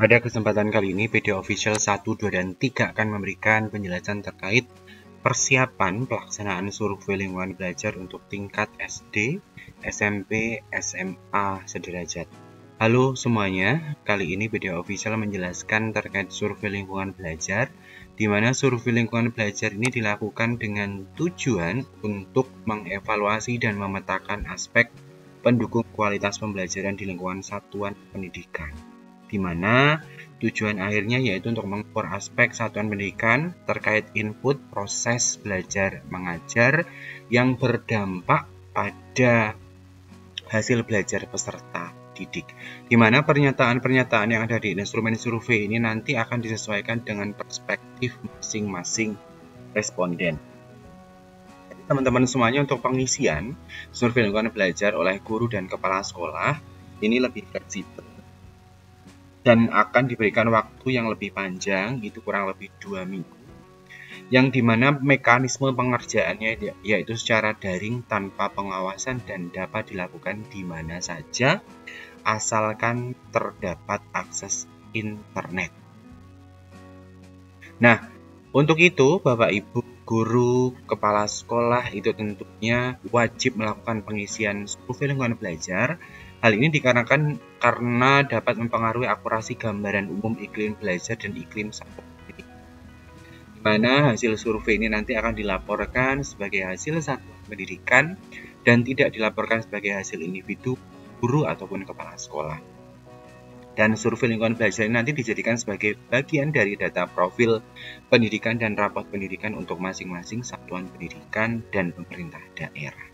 Pada kesempatan kali ini, PD Official 1, 2, dan 3 akan memberikan penjelasan terkait persiapan pelaksanaan survei lingkungan belajar untuk tingkat SD, SMP, SMA sederajat. Halo semuanya, kali ini PD Official menjelaskan terkait survei lingkungan belajar, di mana survei lingkungan belajar ini dilakukan dengan tujuan untuk mengevaluasi dan memetakan aspek pendukung kualitas pembelajaran di lingkungan satuan pendidikan, di mana tujuan akhirnya yaitu untuk mengukur aspek satuan pendidikan terkait input proses belajar mengajar yang berdampak pada hasil belajar peserta didik, di mana pernyataan-pernyataan yang ada di instrumen survei ini nanti akan disesuaikan dengan perspektif masing-masing responden. Teman-teman semuanya, untuk pengisian survei lingkungan belajar oleh guru dan kepala sekolah ini lebih fleksibel dan akan diberikan waktu yang lebih panjang, itu kurang lebih 2 minggu, yang dimana mekanisme pengerjaannya yaitu secara daring tanpa pengawasan dan dapat dilakukan di mana saja asalkan terdapat akses internet. Nah, untuk itu Bapak Ibu guru kepala sekolah itu tentunya wajib melakukan pengisian survei lingkungan belajar. Hal ini dikarenakan karena dapat mempengaruhi akurasi gambaran umum iklim belajar dan iklim satuan pendidikan, di mana hasil survei ini nanti akan dilaporkan sebagai hasil satuan pendidikan dan tidak dilaporkan sebagai hasil individu, guru ataupun kepala sekolah. Dan survei lingkungan belajar ini nanti dijadikan sebagai bagian dari data profil pendidikan dan rapot pendidikan untuk masing-masing satuan pendidikan dan pemerintah daerah.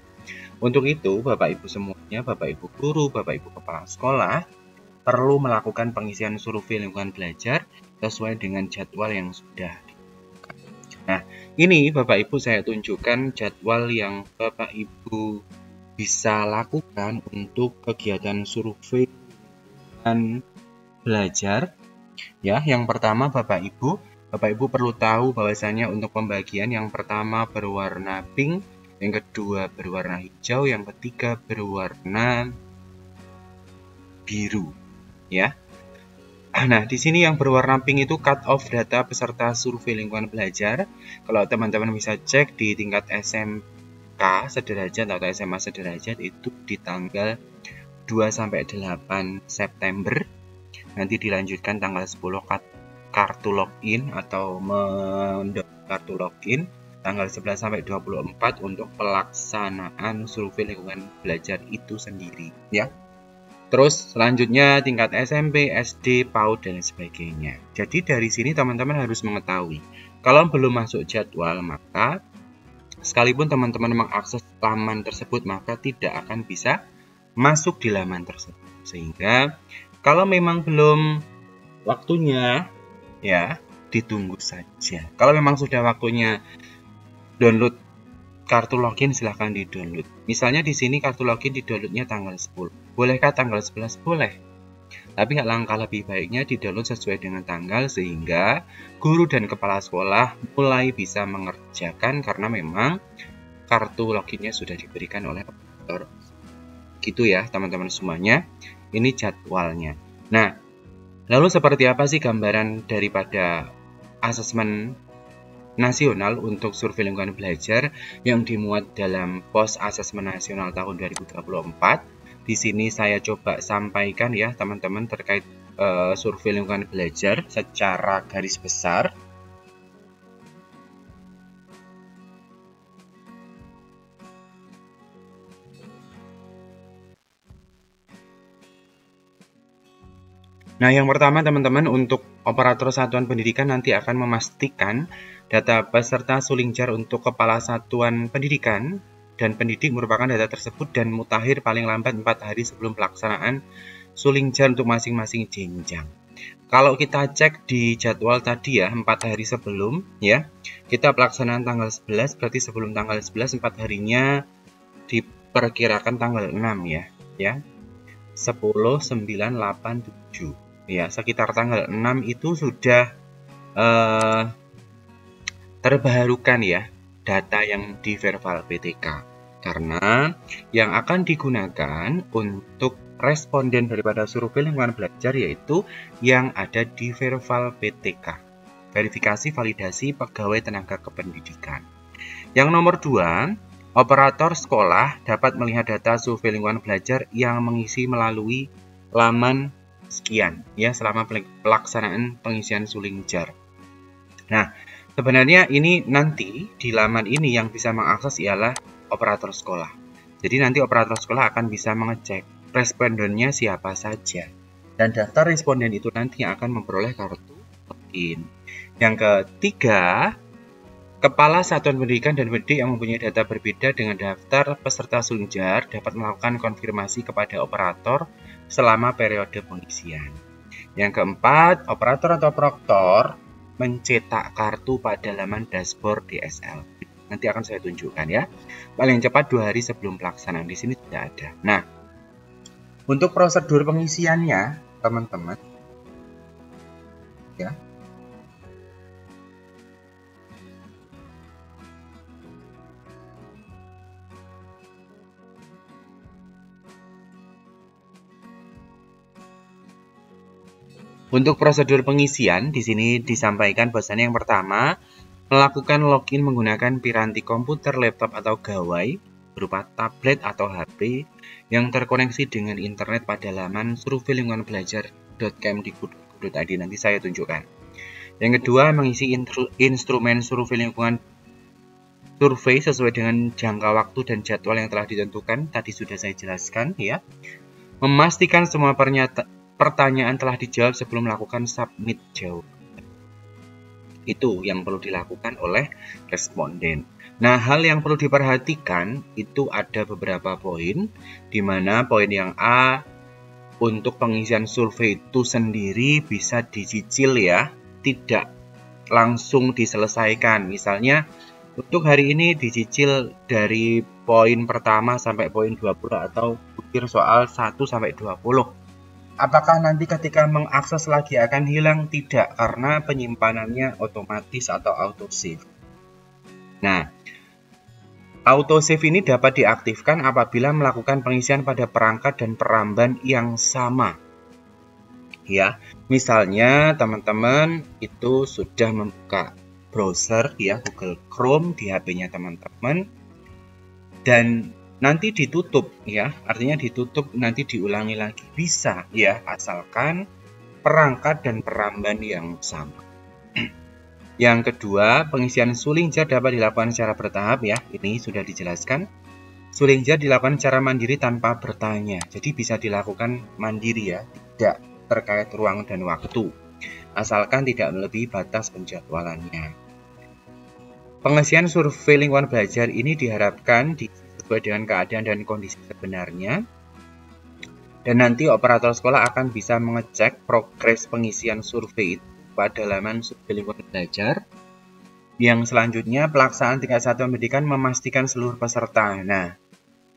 Untuk itu, Bapak Ibu semuanya, Bapak Ibu guru, Bapak Ibu kepala sekolah, perlu melakukan pengisian survei lingkungan belajar sesuai dengan jadwal yang sudah ditentukan. Nah, ini Bapak Ibu saya tunjukkan jadwal yang Bapak Ibu bisa lakukan untuk kegiatan survei dan belajar. Ya, yang pertama Bapak Ibu perlu tahu bahwasanya untuk pembagian yang pertama berwarna pink, yang kedua berwarna hijau, yang ketiga berwarna biru, ya. Nah, di sini yang berwarna pink itu cut off data peserta survei lingkungan belajar. Kalau teman-teman bisa cek di tingkat SMK sederajat atau SMA sederajat itu di tanggal 2 sampai 8 September. Nanti dilanjutkan tanggal 10 kartu login atau mendownload kartu login, tanggal 11 sampai 24 untuk pelaksanaan survei lingkungan belajar itu sendiri, ya. Terus selanjutnya tingkat SMP, SD, PAUD dan sebagainya. Jadi dari sini teman-teman harus mengetahui, kalau belum masuk jadwal maka sekalipun teman-teman mengakses laman tersebut maka tidak akan bisa masuk di laman tersebut. Sehingga kalau memang belum waktunya, ya ditunggu saja. Kalau memang sudah waktunya download kartu login, silahkan di-download. Misalnya di sini kartu login di-downloadnya tanggal 10. Bolehkah tanggal 11? Boleh. Tapi langkah lebih baiknya di-download sesuai dengan tanggal sehingga guru dan kepala sekolah mulai bisa mengerjakan karena memang kartu loginnya sudah diberikan oleh operator. Gitu ya teman-teman semuanya. Ini jadwalnya. Nah, lalu seperti apa sih gambaran daripada asesmen nasional untuk survei lingkungan belajar yang dimuat dalam pos asesmen nasional tahun 2024? Di sini saya coba sampaikan ya teman-teman terkait survei lingkungan belajar secara garis besar. Nah, yang pertama teman-teman, untuk operator satuan pendidikan nanti akan memastikan data peserta sulingjar untuk kepala satuan pendidikan dan pendidik merupakan data tersebut dan mutakhir paling lambat 4 hari sebelum pelaksanaan sulingjar untuk masing-masing jenjang. Kalau kita cek di jadwal tadi ya, 4 hari sebelum ya, kita pelaksanaan tanggal 11, berarti sebelum tanggal 11 4 harinya diperkirakan tanggal 6 ya. 10, 9, 8, 7. Ya, sekitar tanggal 6 itu sudah terbarukan ya data yang di verbal PTK, karena yang akan digunakan untuk responden daripada survei lingkungan belajar yaitu yang ada di Verval PTK, verifikasi validasi pegawai tenaga kependidikan. Yang nomor 2, operator sekolah dapat melihat data survei lingkungan belajar yang mengisi melalui laman sekian ya selama pelaksanaan pengisian Sulingjar. Nah, sebenarnya ini nanti di laman ini yang bisa mengakses ialah operator sekolah. Jadi nanti operator sekolah akan bisa mengecek respondennya siapa saja. Dan daftar responden itu nanti akan memperoleh kartu login. Yang ketiga, Kepala Satuan Pendidikan dan Pendidik yang mempunyai data berbeda dengan daftar peserta Sulingjar dapat melakukan konfirmasi kepada operator selama periode pengisian. Yang keempat, operator atau proktor mencetak kartu pada laman dashboard DSL. Nanti akan saya tunjukkan ya. Paling cepat 2 hari sebelum pelaksanaan. Di sini tidak ada. Nah, untuk prosedur pengisiannya, teman-teman, ya. Untuk prosedur pengisian, di sini disampaikan bahwasannya yang pertama, melakukan login menggunakan piranti komputer, laptop, atau gawai berupa tablet atau HP yang terkoneksi dengan internet pada laman surveilingkunganbelajar.kemdikbud.id. Nanti saya tunjukkan. Yang kedua, mengisi instrumen survei lingkungan survei sesuai dengan jangka waktu dan jadwal yang telah ditentukan. Tadi sudah saya jelaskan ya. Memastikan semua pertanyaan telah dijawab sebelum melakukan submit jawaban. Itu yang perlu dilakukan oleh responden. Nah, hal yang perlu diperhatikan itu ada beberapa poin, di mana poin yang A, untuk pengisian survei itu sendiri bisa dicicil ya, tidak langsung diselesaikan. Misalnya, untuk hari ini dicicil dari poin pertama sampai poin 20 atau ukir soal 1 sampai 20. Apakah nanti ketika mengakses lagi akan hilang? Tidak, karena penyimpanannya otomatis atau autosave. Nah, autosave ini dapat diaktifkan apabila melakukan pengisian pada perangkat dan peramban yang sama. Ya, misalnya teman-teman itu sudah membuka browser ya Google Chrome di HP-nya teman-teman dan nanti ditutup ya, artinya ditutup nanti diulangi lagi bisa ya, asalkan perangkat dan peramban yang sama. Yang kedua, pengisian Sulingjar dapat dilakukan secara bertahap ya, ini sudah dijelaskan. Sulingjar dilakukan secara mandiri tanpa bertanya, jadi bisa dilakukan mandiri ya, tidak terkait ruang dan waktu, asalkan tidak melebihi batas penjadwalannya. Pengisian survei lingkungan belajar ini diharapkan sesuai dengan keadaan dan kondisi sebenarnya. Dan nanti operator sekolah akan bisa mengecek progres pengisian survei itu pada laman survei lingkungan belajar. Yang selanjutnya, pelaksanaan tingkat satuan pendidikan memastikan seluruh peserta. Nah,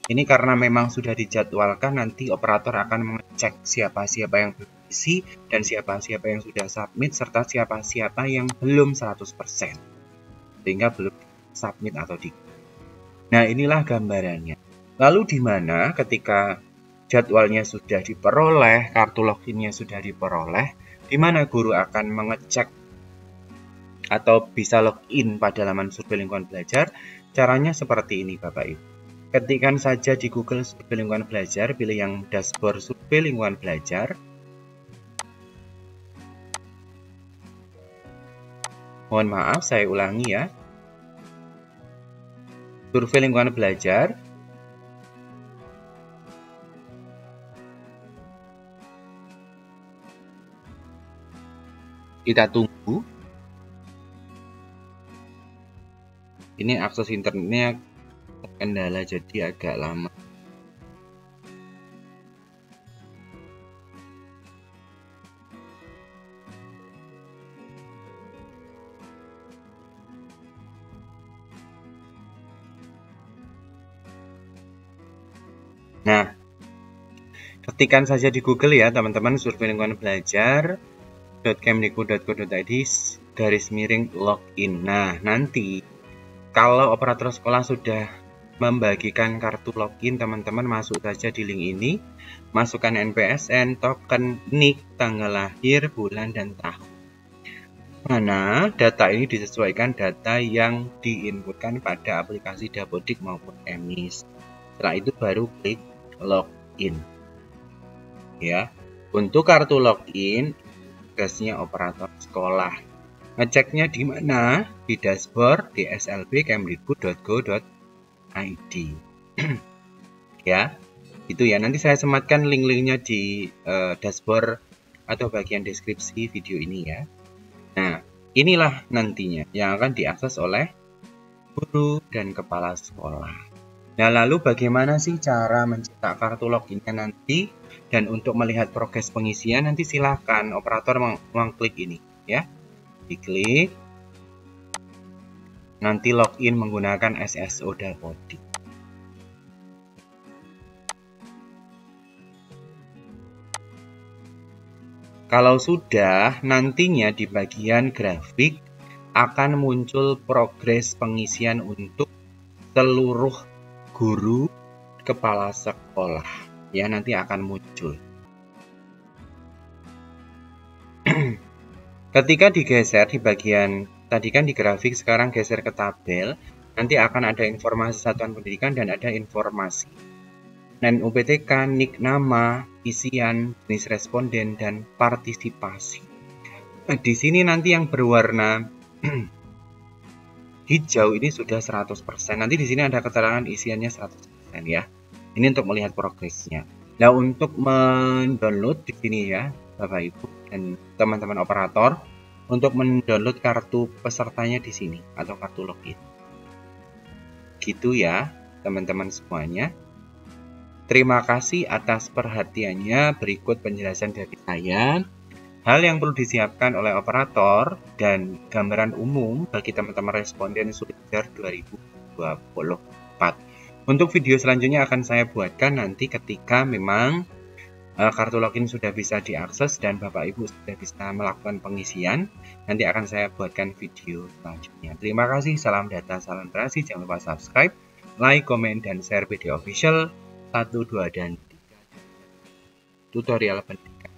ini karena memang sudah dijadwalkan, nanti operator akan mengecek siapa-siapa yang berisi dan siapa-siapa yang sudah submit serta siapa-siapa yang belum 100%. Sehingga belum submit atau di. Nah, inilah gambarannya. Lalu di mana ketika jadwalnya sudah diperoleh, kartu loginnya sudah diperoleh, di mana guru akan mengecek atau bisa login pada laman survei lingkungan belajar? Caranya seperti ini Bapak Ibu. Ketikkan saja di Google survei lingkungan belajar, pilih yang dashboard survei lingkungan belajar. Mohon maaf, saya ulangi ya. Survei lingkungan belajar. Kita tunggu. Ini akses internetnya terkendala jadi agak lama. Nah, ketikkan saja di Google ya teman-teman, survei lingkungan belajar .kemdikbud.go.id /login. Nah, nanti kalau operator sekolah sudah membagikan kartu login, teman-teman masuk saja di link ini, masukkan NPSN, token, NIK, tanggal lahir, bulan, dan tahun. Mana data ini disesuaikan data yang diinputkan pada aplikasi Dapodik maupun Emis. Setelah itu baru klik login. Ya, untuk kartu login, tugasnya operator sekolah. Ngeceknya di mana? Di dashboard di slb.kemdikbud.go.id. Ya, itu ya. Nanti saya sematkan link-linknya di dashboard atau bagian deskripsi video ini ya. Nah, inilah nantinya yang akan diakses oleh guru dan kepala sekolah. Nah, lalu bagaimana sih cara mencetak kartu loginnya nanti? Dan untuk melihat progres pengisian, nanti silahkan operator mengklik ini ya. Diklik, nanti login menggunakan SSO Dapodik. Kalau sudah, nantinya di bagian grafik akan muncul progres pengisian untuk seluruh guru kepala sekolah. Ya, nanti akan muncul. Ketika digeser di bagian tadi kan di grafik, sekarang geser ke tabel, nanti akan ada informasi satuan pendidikan dan ada informasi NEN UPTK, NIK nama, isian, jenis responden, dan partisipasi. Di sini nanti yang berwarna hijau ini sudah 100%. Nanti di sini ada keterangan isiannya 100% ya. Ini untuk melihat progresnya. Nah, untuk mendownload di sini ya, Bapak Ibu dan teman-teman operator, untuk mendownload kartu pesertanya di sini atau kartu login. Gitu ya, teman-teman semuanya. Terima kasih atas perhatiannya. Berikut penjelasan dari saya. Hal yang perlu disiapkan oleh operator dan gambaran umum bagi teman-teman responden Surjar 2024. Untuk video selanjutnya akan saya buatkan nanti ketika memang kartu login sudah bisa diakses dan Bapak Ibu sudah bisa melakukan pengisian. Nanti akan saya buatkan video selanjutnya. Terima kasih, salam data, salam interaksi. Jangan lupa subscribe, like, komen, dan share video official 1, 2, dan 3 tutorial pendidikan.